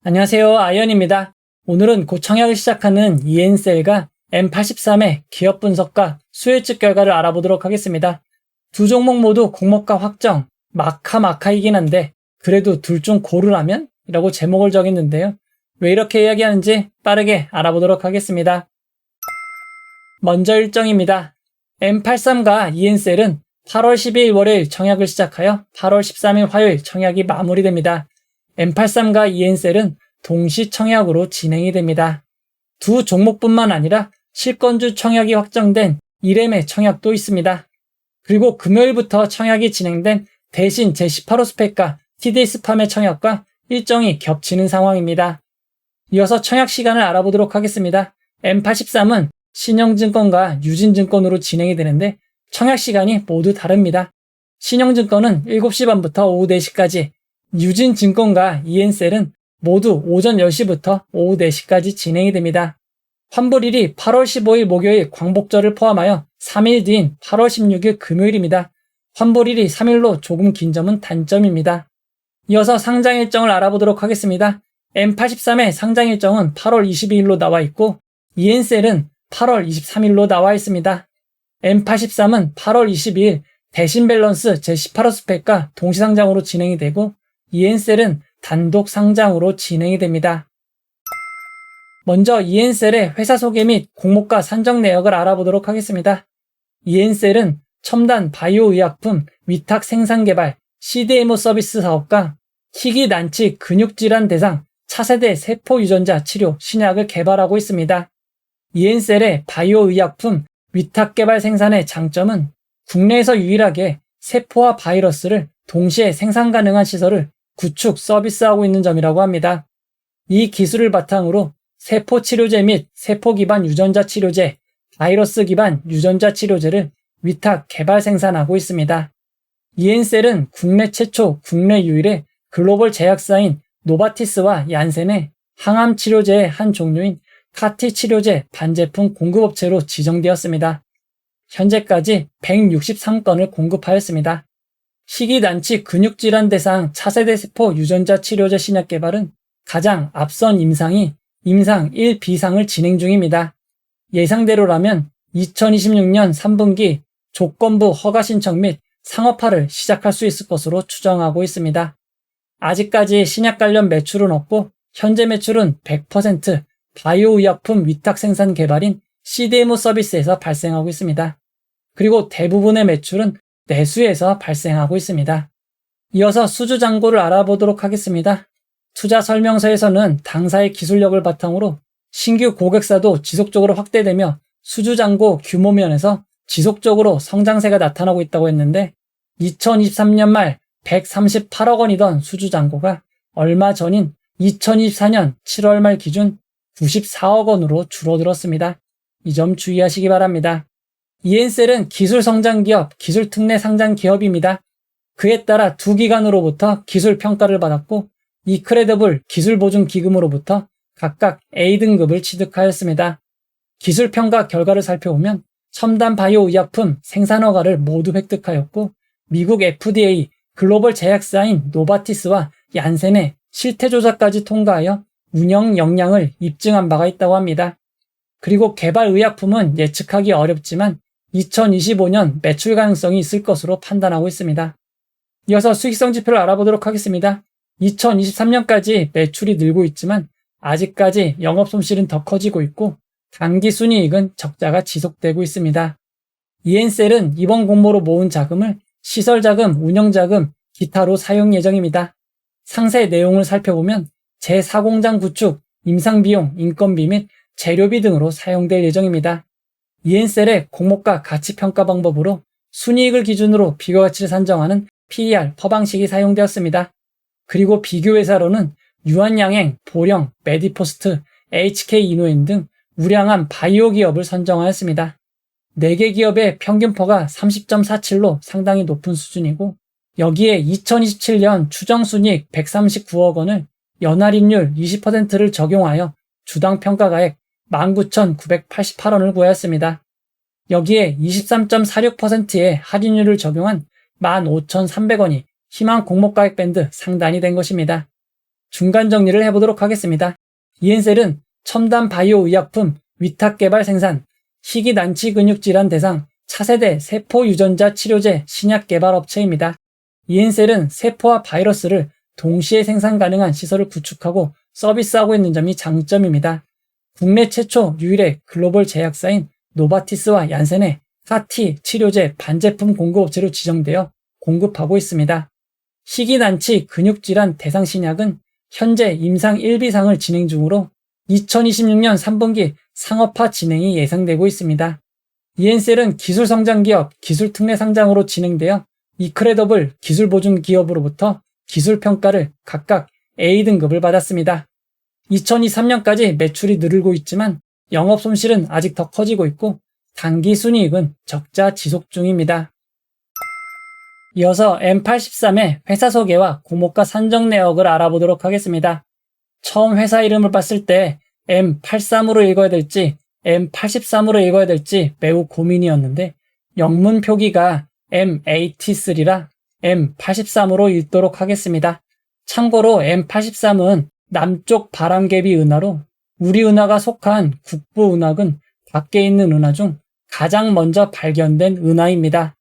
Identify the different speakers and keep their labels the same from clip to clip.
Speaker 1: 안녕하세요. 아이언입니다. 오늘은 곧 청약을 시작하는 이엔셀과 M83의 기업 분석과 수혜측 결과를 알아보도록 하겠습니다. 두 종목 모두 공모가 확정, 마카이긴 한데 그래도 둘 중 고르라면? 이라고 제목을 정했는데요. 왜 이렇게 이야기하는지 빠르게 알아보도록 하겠습니다. 먼저 일정입니다. M83과 이엔셀은 8월 12일 월요일 청약을 시작하여 8월 13일 화요일 청약이 마무리됩니다. M83과 이엔셀은 동시 청약으로 진행이 됩니다. 두 종목뿐만 아니라 실권주 청약이 확정된 1M의 청약도 있습니다. 그리고 금요일부터 청약이 진행된 대신 제18호 스펙과 TDS팜의 청약과 일정이 겹치는 상황입니다. 이어서 청약 시간을 알아보도록 하겠습니다. M83은 신영증권과 유진증권으로 진행이 되는데 청약 시간이 모두 다릅니다. 신영증권은 7시 반부터 오후 4시까지, 유진증권과 이엔셀은 모두 오전 10시부터 오후 4시까지 진행이 됩니다. 환불일이 8월 15일 목요일 광복절을 포함하여 3일 뒤인 8월 16일 금요일입니다. 환불일이 3일로 조금 긴 점은 단점입니다. 이어서 상장 일정을 알아보도록 하겠습니다. M83의 상장 일정은 8월 22일로 나와 있고 이엔셀은 8월 23일로 나와 있습니다. M83은 8월 22일 대신 밸런스 제18호 스펙과 동시상장으로 진행이 되고 이엔셀은 단독 상장으로 진행이 됩니다. 먼저 이엔셀의 회사 소개 및 공모가 산정 내역을 알아보도록 하겠습니다. 이엔셀은 첨단 바이오 의약품 위탁 생산 개발 CDMO 서비스 사업과 희귀 난치 근육질환 대상 차세대 세포 유전자 치료 신약을 개발하고 있습니다. 이엔셀의 바이오 의약품 위탁 개발 생산의 장점은 국내에서 유일하게 세포와 바이러스를 동시에 생산 가능한 시설을 구축 서비스하고 있는 점이라고 합니다. 이 기술을 바탕으로 세포 치료제 및 세포 기반 유전자 치료제, 바이러스 기반 유전자 치료제를 위탁 개발 생산하고 있습니다. 이엔셀은 국내 최초, 국내 유일의 글로벌 제약사인 노바티스와 얀센의 항암 치료제의 한 종류인 카티 치료제 반제품 공급업체로 지정되었습니다. 현재까지 163건을 공급하였습니다. 희귀 난치 근육질환 대상 차세대 세포 유전자 치료제 신약 개발은 가장 앞선 임상이 임상 1B상을 진행 중입니다. 예상대로라면 2026년 3분기 조건부 허가 신청 및 상업화를 시작할 수 있을 것으로 추정하고 있습니다. 아직까지 신약 관련 매출은 없고 현재 매출은 100% 바이오 의약품 위탁 생산 개발인 CDMO 서비스에서 발생하고 있습니다. 그리고 대부분의 매출은 내수에서 발생하고 있습니다. 이어서 수주 잔고를 알아보도록 하겠습니다. 투자 설명서에서는 당사의 기술력을 바탕으로 신규 고객사도 지속적으로 확대되며 수주 잔고 규모 면에서 지속적으로 성장세가 나타나고 있다고 했는데 2023년 말 138억 원이던 수주 잔고가 얼마 전인 2024년 7월 말 기준 94억 원으로 줄어들었습니다. 이 점 주의하시기 바랍니다. 이엔셀은 기술 성장 기업, 기술 특례 상장 기업입니다. 그에 따라 두 기관으로부터 기술 평가를 받았고 이크레더블 기술 보증 기금으로부터 각각 A등급을 취득하였습니다. 기술 평가 결과를 살펴보면 첨단 바이오 의약품 생산 허가를 모두 획득하였고 미국 FDA 글로벌 제약사인 노바티스와 얀센의 실태 조사까지 통과하여 운영 역량을 입증한 바가 있다고 합니다. 그리고 개발 의약품은 예측하기 어렵지만 2025년 매출 가능성이 있을 것으로 판단하고 있습니다. 이어서 수익성 지표를 알아보도록 하겠습니다. 2023년까지 매출이 늘고 있지만 아직까지 영업 손실은 더 커지고 있고 당기 순이익은 적자가 지속되고 있습니다. 이엔셀은 이번 공모로 모은 자금을 시설자금, 운영자금, 기타로 사용 예정입니다. 상세 내용을 살펴보면 제4공장 구축, 임상비용, 인건비 및 재료비 등으로 사용될 예정입니다. 이엔셀의 공모가 가치평가 방법으로 순이익을 기준으로 비교가치를 산정하는 PER 퍼방식이 사용되었습니다. 그리고 비교회사로는 유한양행, 보령, 메디포스트, HK이노엔 등 우량한 바이오 기업을 선정하였습니다. 4개 기업의 평균 퍼가 30.47로 상당히 높은 수준이고 여기에 2027년 추정순이익 139억 원을 연할인율 20%를 적용하여 주당 평가가액 19,988원을 구하였습니다. 여기에 23.46%의 할인율을 적용한 15,300원이 희망 공모가액 밴드 상단이 된 것입니다. 중간 정리를 해보도록 하겠습니다. 이엔셀은 첨단 바이오 의약품 위탁 개발 생산, 희귀 난치 근육 질환 대상 차세대 세포 유전자 치료제 신약 개발 업체입니다. 이엔셀은 세포와 바이러스를 동시에 생산 가능한 시설을 구축하고 서비스하고 있는 점이 장점입니다. 국내 최초 유일의 글로벌 제약사인 노바티스와 얀센의 CAR-T 치료제 반제품 공급업체로 지정되어 공급하고 있습니다. 희귀 난치 근육 질환 대상 신약은 현재 임상 1비상을 진행 중으로 2026년 3분기 상업화 진행이 예상되고 있습니다. 이엔셀은 기술 성장 기업 기술 특례 상장으로 진행되어 이크레더블 기술 보증 기업으로부터 기술 평가를 각각 A 등급을 받았습니다. 2023년까지 매출이 늘고 있지만 영업 손실은 아직 더 커지고 있고 단기 순이익은 적자 지속 중입니다. 이어서 M83의 회사 소개와 공모가 산정 내역을 알아보도록 하겠습니다. 처음 회사 이름을 봤을 때 M83으로 읽어야 될지 M83으로 읽어야 될지 매우 고민이었는데 영문 표기가 M83라 M83으로 읽도록 하겠습니다. 참고로 M83은 남쪽 바람개비 은하로 우리 은하가 속한 국부 은하군 밖에 있는 은하 중 가장 먼저 발견된 은하입니다.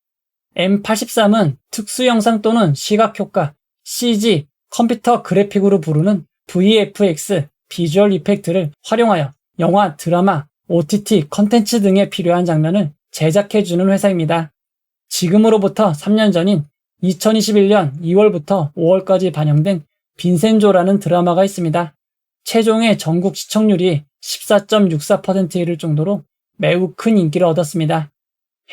Speaker 1: M83은 특수영상 또는 시각효과, CG, 컴퓨터 그래픽으로 부르는 VFX, 비주얼 이펙트를 활용하여 영화, 드라마, OTT 컨텐츠 등에 필요한 장면을 제작해주는 회사입니다. 지금으로부터 3년 전인 2021년 2월부터 5월까지 반영된 빈센조라는 드라마가 있습니다. 최종의 전국 시청률이 14.64%에 이를 정도로 매우 큰 인기를 얻었습니다.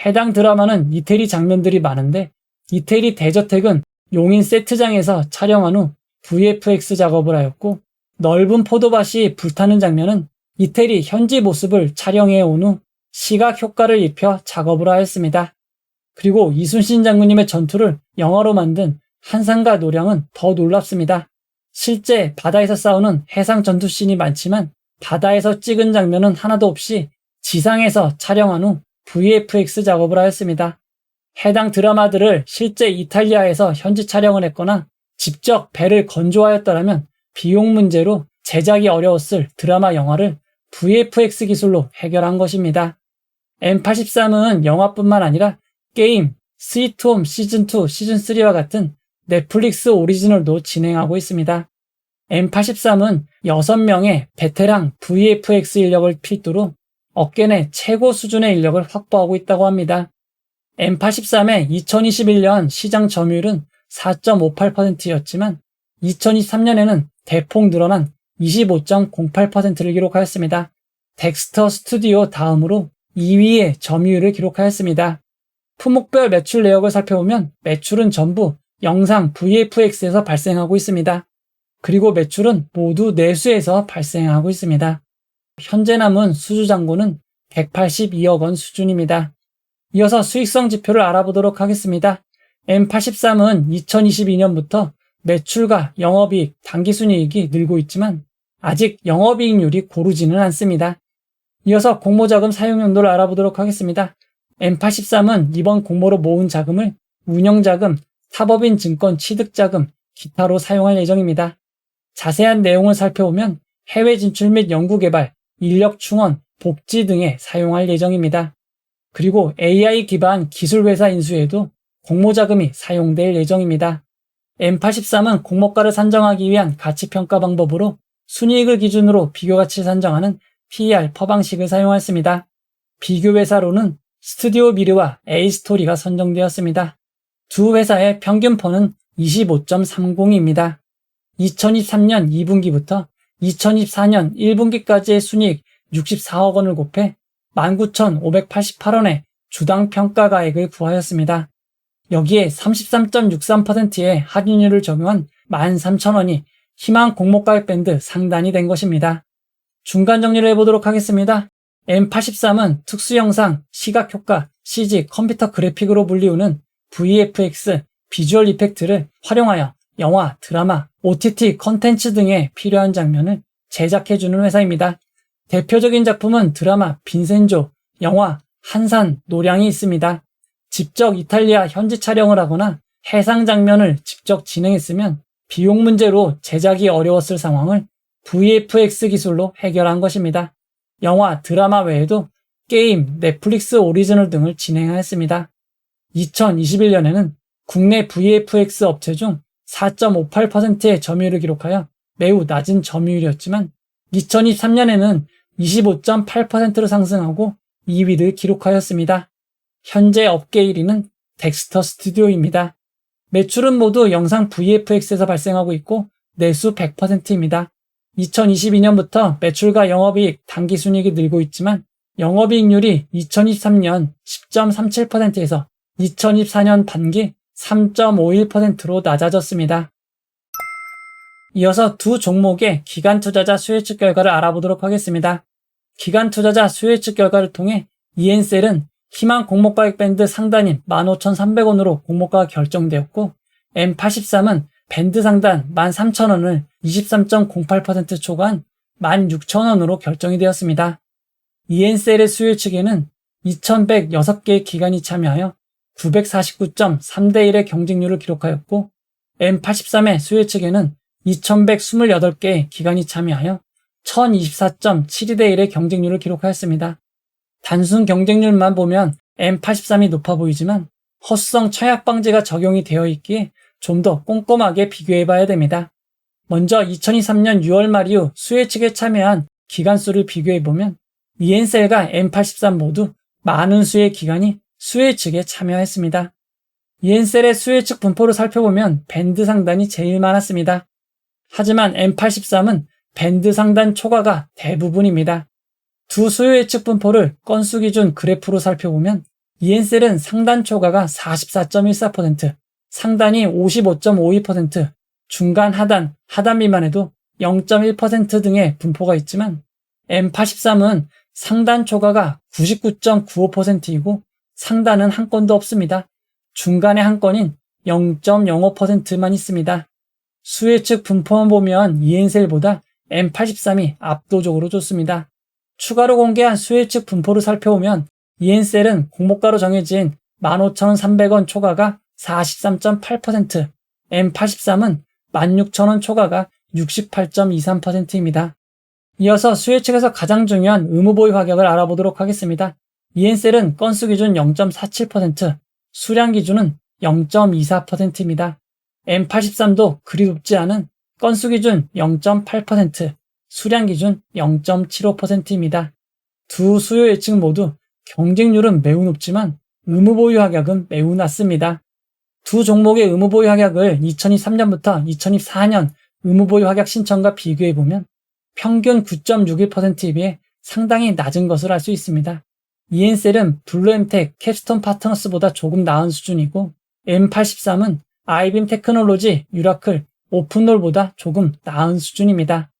Speaker 1: 해당 드라마는 이태리 장면들이 많은데 이태리 대저택은 용인 세트장에서 촬영한 후 VFX 작업을 하였고 넓은 포도밭이 불타는 장면은 이태리 현지 모습을 촬영해 온 후 시각 효과를 입혀 작업을 하였습니다. 그리고 이순신 장군님의 전투를 영화로 만든 한상과 노량은 더 놀랍습니다. 실제 바다에서 싸우는 해상 전투씬이 많지만 바다에서 찍은 장면은 하나도 없이 지상에서 촬영한 후 VFX 작업을 하였습니다. 해당 드라마들을 실제 이탈리아에서 현지 촬영을 했거나 직접 배를 건조하였더라면 비용 문제로 제작이 어려웠을 드라마 영화를 VFX 기술로 해결한 것입니다. M83은 영화뿐만 아니라 게임, 스위트홈 시즌2, 시즌3와 같은 넷플릭스 오리지널도 진행하고 있습니다. M83은 6명의 베테랑 VFX 인력을 필두로 업계 내 최고 수준의 인력을 확보하고 있다고 합니다. M83의 2021년 시장 점유율은 4.58%였지만 2023년에는 대폭 늘어난 25.08%를 기록하였습니다. 덱스터 스튜디오 다음으로 2위의 점유율을 기록하였습니다. 품목별 매출 내역을 살펴보면 매출은 전부 영상 VFX에서 발생하고 있습니다. 그리고 매출은 모두 내수에서 발생하고 있습니다. 현재 남은 수주 잔고는 182억 원 수준입니다. 이어서 수익성 지표를 알아보도록 하겠습니다. M83은 2022년부터 매출과 영업이익, 당기순이익이 늘고 있지만 아직 영업이익률이 고르지는 않습니다. 이어서 공모자금 사용 용도를 알아보도록 하겠습니다. M83은 이번 공모로 모은 자금을 운영자금, 사법인 증권 취득자금, 기타로 사용할 예정입니다. 자세한 내용을 살펴보면 해외 진출 및 연구개발, 인력 충원, 복지 등에 사용할 예정입니다. 그리고 AI 기반 기술회사 인수에도 공모자금이 사용될 예정입니다. M83은 공모가를 산정하기 위한 가치평가 방법으로 순이익을 기준으로 비교가치를 산정하는 PER 방식을 사용했습니다. 비교회사로는 스튜디오 미르와 A스토리가 선정되었습니다. 두 회사의 평균 펀은 25.30입니다. 2023년 2분기부터 2024년 1분기까지의 순이익 64억 원을 곱해 19,588원의 주당 평가가액을 구하였습니다. 여기에 33.63%의 할인율을 적용한 13,000원이 희망 공모가액 밴드 상단이 된 것입니다. 중간 정리를 해보도록 하겠습니다. M83은 특수영상, 시각효과, CG, 컴퓨터 그래픽으로 불리우는 VFX, 비주얼 이펙트를 활용하여 영화, 드라마, OTT 컨텐츠 등에 필요한 장면을 제작해주는 회사입니다. 대표적인 작품은 드라마 빈센조, 영화 한산, 노량이 있습니다. 직접 이탈리아 현지 촬영을 하거나 해상 장면을 직접 진행했으면 비용 문제로 제작이 어려웠을 상황을 VFX 기술로 해결한 것입니다. 영화, 드라마 외에도 게임, 넷플릭스 오리지널 등을 진행하였습니다. 2021년에는 국내 VFX 업체 중 4.58%의 점유율을 기록하여 매우 낮은 점유율이었지만 2023년에는 25.8%로 상승하고 2위를 기록하였습니다. 현재 업계 1위는 덱스터 스튜디오입니다. 매출은 모두 영상 VFX에서 발생하고 있고 내수 100%입니다. 2022년부터 매출과 영업이익, 당기순이익이 늘고 있지만 영업이익률이 2023년 10.37%에서 2024년 반기 3.51%로 낮아졌습니다. 이어서 두 종목의 기관 투자자 수혜측 결과를 알아보도록 하겠습니다. 기관 투자자 수혜측 결과를 통해 이엔셀은 희망 공모가액 밴드 상단인 15,300원으로 공모가가 결정되었고 M83은 밴드 상단 13,000원을 23.08% 초과한 16,000원으로 결정이 되었습니다. 이엔셀의 수혜측에는 2,106개의 기관이 참여하여 949.3대1의 경쟁률을 기록하였고 M83의 수혜측에는 2,128개의 기관이 참여하여 1,024.72대1의 경쟁률을 기록하였습니다. 단순 경쟁률만 보면 M83이 높아 보이지만 허수성 청약 방지가 적용이 되어 있기에 좀 더 꼼꼼하게 비교해 봐야 됩니다. 먼저 2023년 6월 말 이후 수혜측에 참여한 기관 수를 비교해 보면 이엔셀과 M83 모두 많은 수의 기관이 수혜측에 참여했습니다. 이엔셀의 수혜측 분포를 살펴보면 밴드 상단이 제일 많았습니다. 하지만 M83은 밴드 상단 초과가 대부분입니다. 두 수혜측 분포를 건수 기준 그래프로 살펴보면 이엔셀은 상단 초과가 44.14%, 상단이 55.52%, 중간 하단, 하단 미만에도 0.1% 등의 분포가 있지만 M83은 상단 초과가 99.95%이고 상단은 한 건도 없습니다. 중간에 한 건인 0.05%만 있습니다. 수혜측 분포만 보면 이엔셀보다 M83이 압도적으로 좋습니다. 추가로 공개한 수혜측 분포를 살펴보면 이엔셀은 공모가로 정해진 15,300원 초과가 43.8%, M83은 16,000원 초과가 68.23%입니다. 이어서 수혜측에서 가장 중요한 의무보유 가격을 알아보도록 하겠습니다. 이엔셀은 건수 기준 0.47%, 수량 기준은 0.24%입니다. M83도 그리 높지 않은 건수 기준 0.8%, 수량 기준 0.75%입니다. 두 수요 예측 모두 경쟁률은 매우 높지만 의무보유 가격은 매우 낮습니다. 두 종목의 의무보유 가격을 2023년부터 2024년 의무보유 가격 신청과 비교해보면 평균 9.61%에 비해 상당히 낮은 것을 알 수 있습니다. 이엔셀은 블루엠텍, 캡스톤 파트너스보다 조금 나은 수준이고 M83은 아이빔 테크놀로지, 유라클, 오픈롤보다 조금 나은 수준입니다.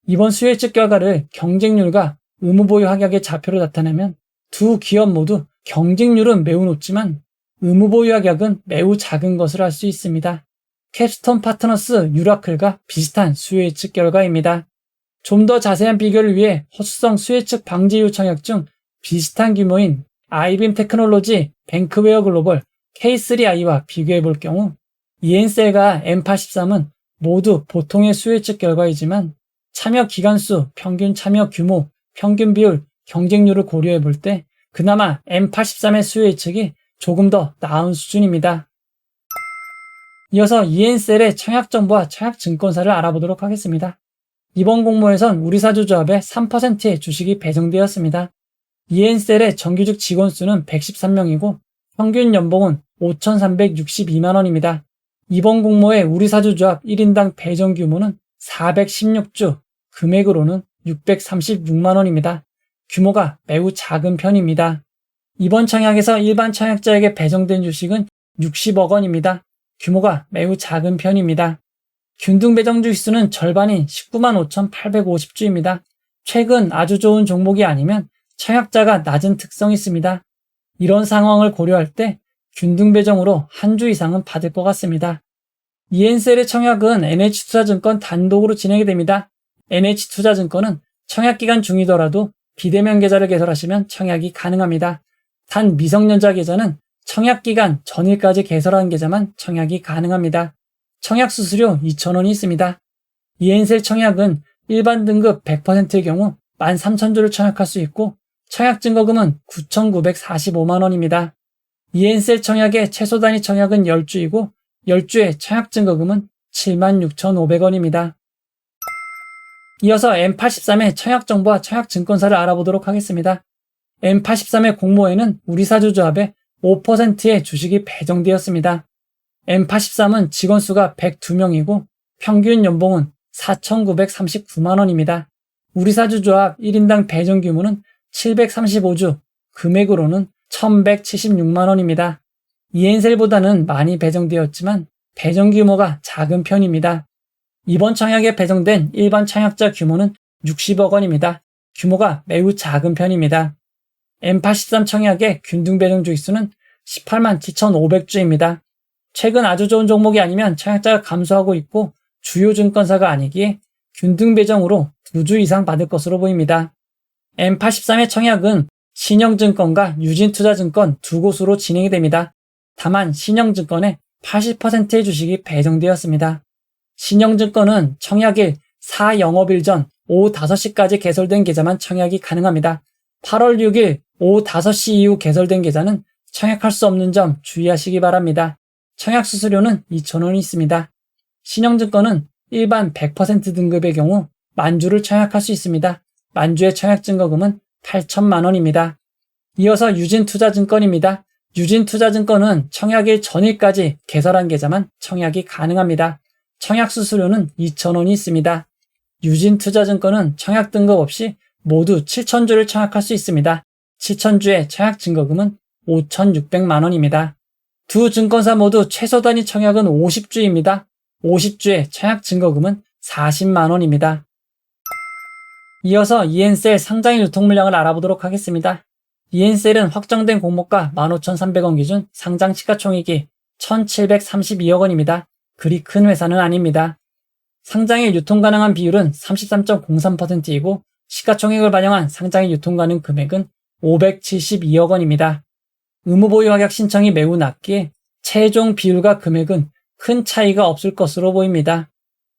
Speaker 1: 이번 수혜측 결과를 경쟁률과 의무보유 가격의 좌표로 나타내면 두 기업 모두 경쟁률은 매우 높지만 의무보유 가격은 매우 작은 것을 알 수 있습니다. 캡스톤 파트너스, 유라클과 비슷한 수혜측 결과입니다. 좀 더 자세한 비교를 위해 허수성 수혜측 방지 요청약 중 비슷한 규모인 아이빔 테크놀로지, 뱅크웨어 글로벌, K3i와 비교해 볼 경우 이엔셀과 M83은 모두 보통의 수혜측 결과이지만 참여 기간수, 평균 참여 규모, 평균 비율, 경쟁률을 고려해 볼 때 그나마 M83의 수혜측이 조금 더 나은 수준입니다. 이어서 이엔셀의 청약정보와 청약증권사를 알아보도록 하겠습니다. 이번 공모에선 우리사주조합의 3%의 주식이 배정되었습니다. 이엔셀의 정규직 직원 수는 113명이고 평균 연봉은 5,362만 원입니다. 이번 공모의 우리사주조합 1인당 배정 규모는 416주, 금액으로는 636만 원입니다. 규모가 매우 작은 편입니다. 이번 청약에서 일반 청약자에게 배정된 주식은 60억 원입니다. 규모가 매우 작은 편입니다. 균등 배정 주식수는 절반인 19만 5,850주입니다. 최근 아주 좋은 종목이 아니면 청약자가 낮은 특성이 있습니다. 이런 상황을 고려할 때 균등 배정으로 한 주 이상은 받을 것 같습니다. 이엔셀의 청약은 NH투자증권 단독으로 진행이 됩니다. NH투자증권은 청약기간 중이더라도 비대면 계좌를 개설하시면 청약이 가능합니다. 단 미성년자 계좌는 청약기간 전일까지 개설한 계좌만 청약이 가능합니다. 청약 수수료 2,000원이 있습니다. 이엔셀 청약은 일반 등급 100%의 경우 13,000주를 청약할 수 있고 청약 증거금은 9,945만원입니다. 이엔셀 청약의 최소 단위 청약은 10주이고 10주의 청약 증거금은 76,500원입니다. 이어서 M83의 청약 정보와 청약 증권사를 알아보도록 하겠습니다. M83의 공모에는 우리사주조합에 5%의 주식이 배정되었습니다. M83은 직원 수가 102명이고 평균 연봉은 4,939만원입니다. 우리사주조합 1인당 배정 규모는 735주, 금액으로는 1,176만원입니다. 이엔셀보다는 많이 배정되었지만 배정 규모가 작은 편입니다. 이번 청약에 배정된 일반 청약자 규모는 60억 원입니다. 규모가 매우 작은 편입니다. M83 청약의 균등 배정 주기수는 18만 7,500주입니다. 최근 아주 좋은 종목이 아니면 청약자가 감소하고 있고 주요 증권사가 아니기에 균등 배정으로 2주 이상 받을 것으로 보입니다. M83의 청약은 신영증권과 유진투자증권 두 곳으로 진행이 됩니다. 다만 신영증권에 80%의 주식이 배정되었습니다. 신영증권은 청약일 4영업일 전 오후 5시까지 개설된 계좌만 청약이 가능합니다. 8월 6일 오후 5시 이후 개설된 계좌는 청약할 수 없는 점 주의하시기 바랍니다. 청약 수수료는 2,000원이 있습니다. 신영증권은 일반 100% 등급의 경우 만주를 청약할 수 있습니다. 만주의 청약 증거금은 8천만원입니다. 이어서 유진투자증권입니다. 유진투자증권은 청약일 전일까지 개설한 계좌만 청약이 가능합니다. 청약 수수료는 2,000원이 있습니다. 유진투자증권은 청약 등급 없이 모두 7,000주를 청약할 수 있습니다. 7,000주의 청약 증거금은 5,600만원입니다. 두 증권사 모두 최소 단위 청약은 50주입니다. 50주의 청약 증거금은 40만원입니다. 이어서 이엔셀 상장일 유통 물량을 알아보도록 하겠습니다. 이엔셀은 확정된 공모가 15,300원 기준 상장 시가총액이 1,732억 원입니다. 그리 큰 회사는 아닙니다. 상장일 유통 가능한 비율은 33.03%이고 시가총액을 반영한 상장일 유통 가능 금액은 572억 원입니다. 의무보유 확약 신청이 매우 낮기에 최종 비율과 금액은 큰 차이가 없을 것으로 보입니다.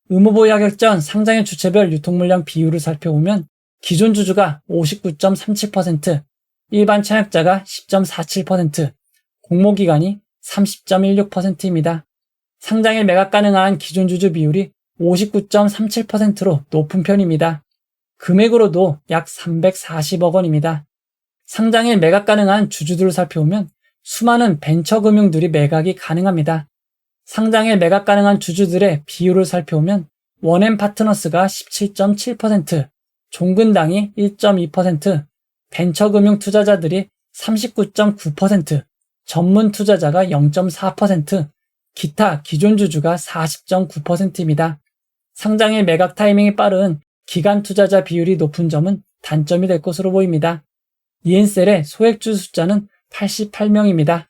Speaker 1: 의무보유 확약 전 상장일 주체별 유통 물량 비율을 살펴보면 기존 주주가 59.37%, 일반 청약자가 10.47%, 공모기관이 30.16%입니다. 상장일 매각 가능한 기존 주주 비율이 59.37%로 높은 편입니다. 금액으로도 약 340억 원입니다. 상장일 매각 가능한 주주들을 살펴보면 수많은 벤처금융들이 매각이 가능합니다. 상장일 매각 가능한 주주들의 비율을 살펴보면 원앤파트너스가 17.7%, 종근당이 1.2%, 벤처금융 투자자들이 39.9%, 전문 투자자가 0.4%, 기타 기존 주주가 40.9%입니다. 상장일 매각 타이밍이 빠른 기관 투자자 비율이 높은 점은 단점이 될 것으로 보입니다. 이엔셀의 소액주 숫자는 88명입니다.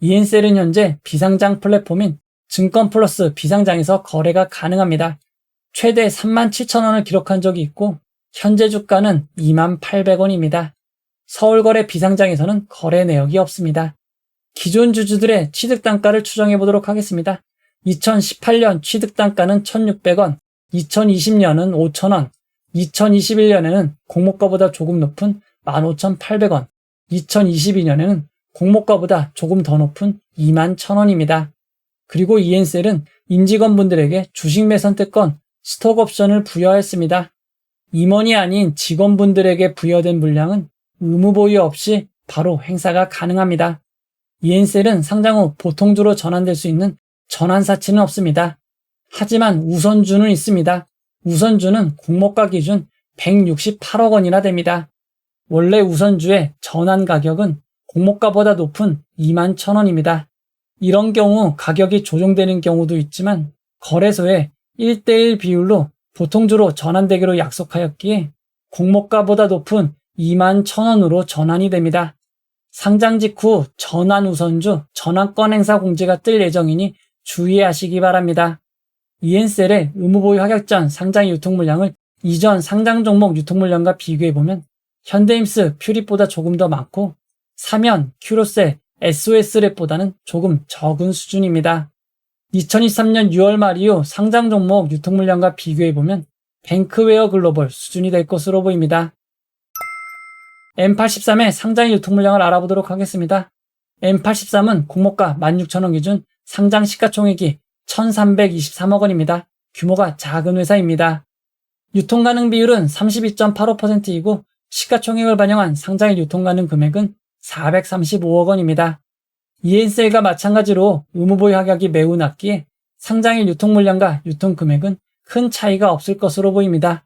Speaker 1: 이엔셀은 현재 비상장 플랫폼인 증권플러스 비상장에서 거래가 가능합니다. 최대 37,000원을 기록한 적이 있고 현재 주가는 28,000원입니다. 서울거래 비상장에서는 거래 내역이 없습니다. 기존 주주들의 취득단가를 추정해 보도록 하겠습니다. 2018년 취득단가는 1,600원, 2020년은 5,000원, 2021년에는 공모가보다 조금 높은 15,800원, 2022년에는 공모가보다 조금 더 높은 21,000원입니다. 그리고 이엔셀은 임직원분들에게 주식 매선택권, 스톡옵션을 부여했습니다. 임원이 아닌 직원분들에게 부여된 물량은 의무보유 없이 바로 행사가 가능합니다. 이엔셀은 상장 후 보통주로 전환될 수 있는 전환사치는 없습니다. 하지만 우선주는 있습니다. 우선주는 공모가 기준 168억 원이나 됩니다. 원래 우선주의 전환 가격은 공모가보다 높은 21,000원입니다. 이런 경우 가격이 조정되는 경우도 있지만 거래소에 1:1 비율로 보통주로 전환되기로 약속하였기에 공모가보다 높은 21,000원으로 전환이 됩니다. 상장 직후 전환 우선주, 전환권 행사 공지가 뜰 예정이니 주의하시기 바랍니다. 이엔셀의 의무보유 확약 전 상장 유통 물량을 이전 상장 종목 유통 물량과 비교해보면 현대임스, 퓨릿보다 조금 더 많고 사면, 큐로셀, SOS랩보다는 조금 적은 수준입니다. 2023년 6월 말 이후 상장 종목 유통 물량과 비교해보면 뱅크웨어 글로벌 수준이 될 것으로 보입니다. M83의 상장 유통 물량을 알아보도록 하겠습니다. M83은 공모가 16,000원 기준 상장 시가총액이 1,323억 원입니다. 규모가 작은 회사입니다. 유통 가능 비율은 32.85%이고 시가총액을 반영한 상장일 유통 가능 금액은 435억 원입니다. 이엔셀과 마찬가지로 의무보유 하격이 매우 낮기에 상장일 유통 물량과 유통 금액은 큰 차이가 없을 것으로 보입니다.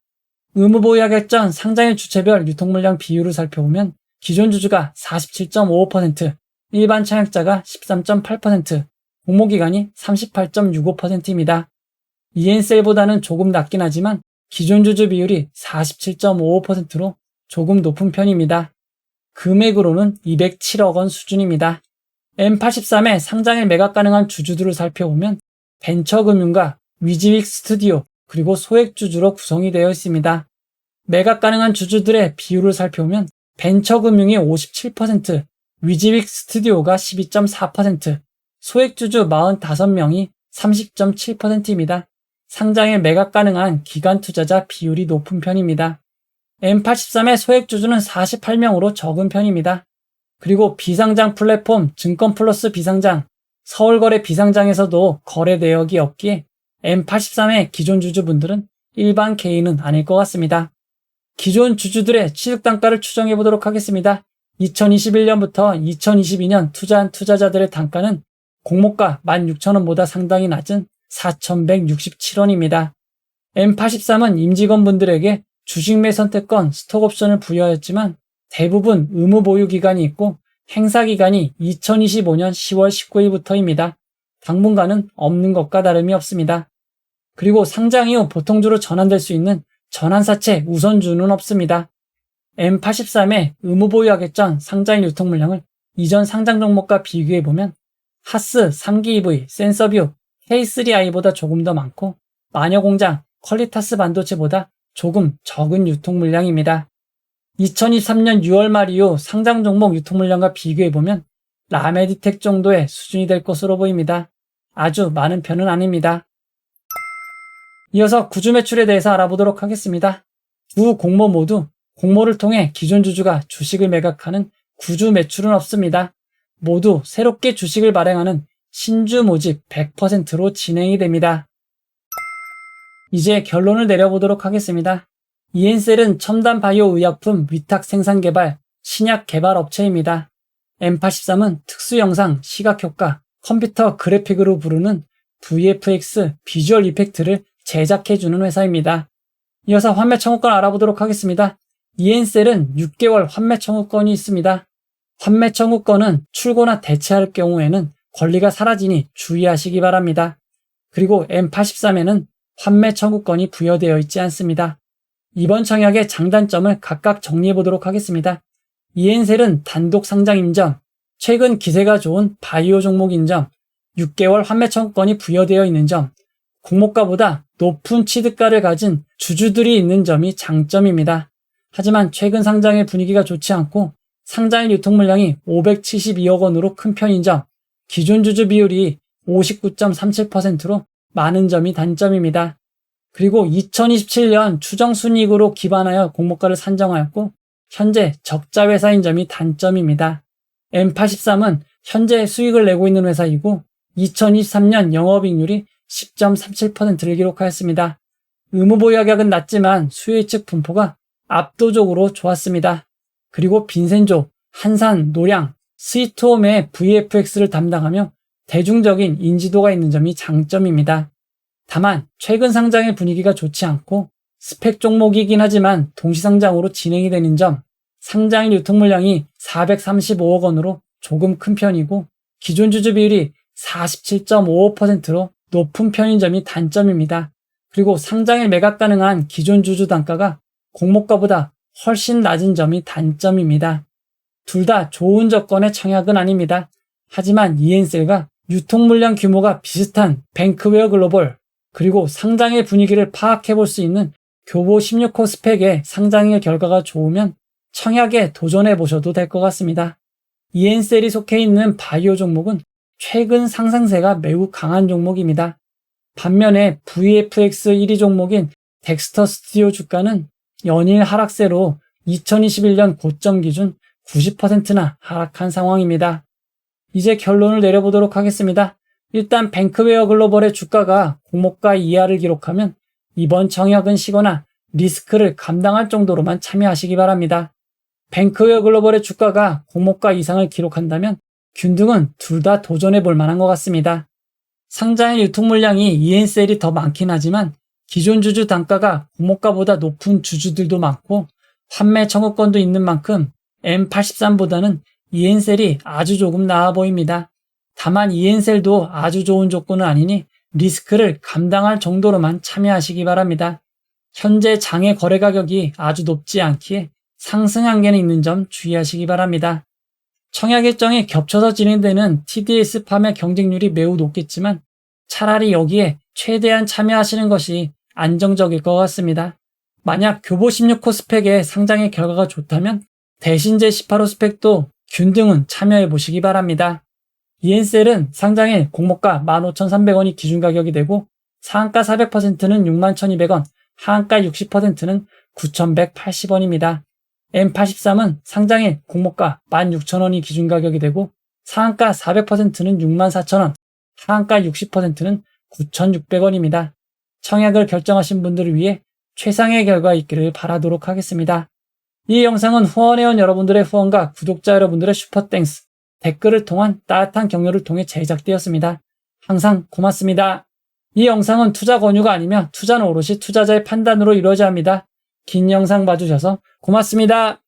Speaker 1: 의무보유 하격 전 상장일 주체별 유통 물량 비율을 살펴보면 기존 주주가 47.55%, 일반 청약자가 13.8%, 공모기간이 38.65%입니다. 이엔셀보다는 조금 낮긴 하지만 기존 주주 비율이 47.55%로 조금 높은 편입니다. 금액으로는 207억 원 수준입니다. M83의 상장일 매각 가능한 주주들을 살펴보면 벤처금융과 위지윅 스튜디오 그리고 소액주주로 구성이 되어 있습니다. 매각 가능한 주주들의 비율을 살펴보면 벤처금융이 57%, 위지윅 스튜디오가 12.4%, 소액주주 45명이 30.7%입니다. 상장일 매각 가능한 기관 투자자 비율이 높은 편입니다. M83의 소액주주는 48명으로 적은 편입니다. 그리고 비상장 플랫폼 증권플러스 비상장, 서울거래 비상장에서도 거래 내역이 없기에 M83의 기존 주주분들은 일반 개인은 아닐 것 같습니다. 기존 주주들의 취득단가를 추정해 보도록 하겠습니다. 2021년부터 2022년 투자한 투자자들의 단가는 공모가 16,000원보다 상당히 낮은 4,167원입니다. M83은 임직원분들에게 주식매 선택권, 스톡옵션을 부여하였지만 대부분 의무 보유 기간이 있고 행사 기간이 2025년 10월 19일부터입니다. 당분간은 없는 것과 다름이 없습니다. 그리고 상장 이후 보통주로 전환될 수 있는 전환사채 우선주는 없습니다. M83의 의무 보유 하객 전 상장일 유통 물량을 이전 상장 종목과 비교해보면 하스, 3기 EV, 센서뷰, K3i보다 조금 더 많고 마녀공장, 퀄리타스 반도체보다 조금 적은 유통 물량입니다. 2023년 6월 말 이후 상장 종목 유통 물량과 비교해보면 라메디텍 정도의 수준이 될 것으로 보입니다. 아주 많은 편은 아닙니다. 이어서 구주 매출에 대해서 알아보도록 하겠습니다. 두 공모 모두 공모를 통해 기존 주주가 주식을 매각하는 구주 매출은 없습니다. 모두 새롭게 주식을 발행하는 신주 모집 100%로 진행이 됩니다. 이제 결론을 내려보도록 하겠습니다. 이엔셀은 첨단 바이오 의약품 위탁 생산 개발, 신약 개발 업체입니다. M83은 특수 영상, 시각 효과, 컴퓨터 그래픽으로 부르는 VFX 비주얼 이펙트를 제작해주는 회사입니다. 이어서 환매 청구권 알아보도록 하겠습니다. 이엔셀은 6개월 환매 청구권이 있습니다. 환매 청구권은 출고나 대체할 경우에는 권리가 사라지니 주의하시기 바랍니다. 그리고 M83에는 환매 청구권이 부여되어 있지 않습니다. 이번 청약의 장단점을 각각 정리해 보도록 하겠습니다. 이엔셀은 단독 상장인 점, 최근 기세가 좋은 바이오 종목인 점, 6개월 환매 청구권이 부여되어 있는 점, 공모가보다 높은 취득가를 가진 주주들이 있는 점이 장점입니다. 하지만 최근 상장의 분위기가 좋지 않고 상장일 유통 물량이 572억 원으로 큰 편인 점, 기존 주주 비율이 59.37%로 많은 점이 단점입니다. 그리고 2027년 추정순이익으로 기반하여 공모가를 산정하였고 현재 적자 회사인 점이 단점입니다. M83은 현재 수익을 내고 있는 회사이고 2023년 영업이익률이 10.37%를 기록하였습니다. 의무보유 가격은 낮지만 수요예측 분포가 압도적으로 좋았습니다. 그리고 빈센조, 한산, 노량, 스위트홈의 VFX를 담당하며 대중적인 인지도가 있는 점이 장점입니다. 다만 최근 상장의 분위기가 좋지 않고 스펙 종목이긴 하지만 동시상장으로 진행이 되는 점, 상장일 유통 물량이 435억 원으로 조금 큰 편이고 기존 주주 비율이 47.55%로 높은 편인 점이 단점입니다. 그리고 상장일 매각 가능한 기존 주주 단가가 공모가보다 훨씬 낮은 점이 단점입니다. 둘 다 좋은 조건의 청약은 아닙니다. 하지만 이엔셀과 유통 물량 규모가 비슷한 뱅크웨어 글로벌, 그리고 상장의 분위기를 파악해 볼 수 있는 교보 16호 스펙의 상장의 결과가 좋으면 청약에 도전해 보셔도 될 것 같습니다. 이엔셀이 속해 있는 바이오 종목은 최근 상승세가 매우 강한 종목입니다. 반면에 VFX 1위 종목인 덱스터 스튜디오 주가는 연일 하락세로 2021년 고점 기준 90%나 하락한 상황입니다. 이제 결론을 내려보도록 하겠습니다. 일단 뱅크웨어 글로벌의 주가가 공모가 이하를 기록하면 이번 청약은 쉬거나 리스크를 감당할 정도로만 참여하시기 바랍니다. 뱅크웨어 글로벌의 주가가 공모가 이상을 기록한다면 균등은 둘 다 도전해 볼 만한 것 같습니다. 상장의 유통 물량이 ENCL이 더 많긴 하지만 기존 주주 단가가 공모가보다 높은 주주들도 많고 판매 청구권도 있는 만큼 M83보다는 ENCL이 아주 조금 나아 보입니다. 다만 ENCL도 아주 좋은 조건은 아니니 리스크를 감당할 정도로만 참여하시기 바랍니다. 현재 장외 거래 가격이 아주 높지 않기에 상승 한계는 있는 점 주의하시기 바랍니다. 청약 일정이 겹쳐서 진행되는 TDS 팜의 경쟁률이 매우 높겠지만 차라리 여기에 최대한 참여하시는 것이 안정적일 것 같습니다. 만약 교보 16호 스펙의 상장의 결과가 좋다면 대신제 18호 스펙도 균등은 참여해 보시기 바랍니다. ENCL은 상장일 공모가 15,300원이 기준 가격이 되고 상한가 400%는 61,200원, 하한가 60%는 9,180원입니다. M83은 상장일 공모가 16,000원이 기준 가격이 되고 상한가 400%는 64,000원, 하한가 60%는 9,600원입니다. 청약을 결정하신 분들을 위해 최상의 결과 있기를 바라도록 하겠습니다. 이 영상은 후원해온 여러분들의 후원과 구독자 여러분들의 슈퍼땡스, 댓글을 통한 따뜻한 격려를 통해 제작되었습니다. 항상 고맙습니다. 이 영상은 투자 권유가 아니며 투자는 오롯이 투자자의 판단으로 이루어져야 합니다. 긴 영상 봐주셔서 고맙습니다.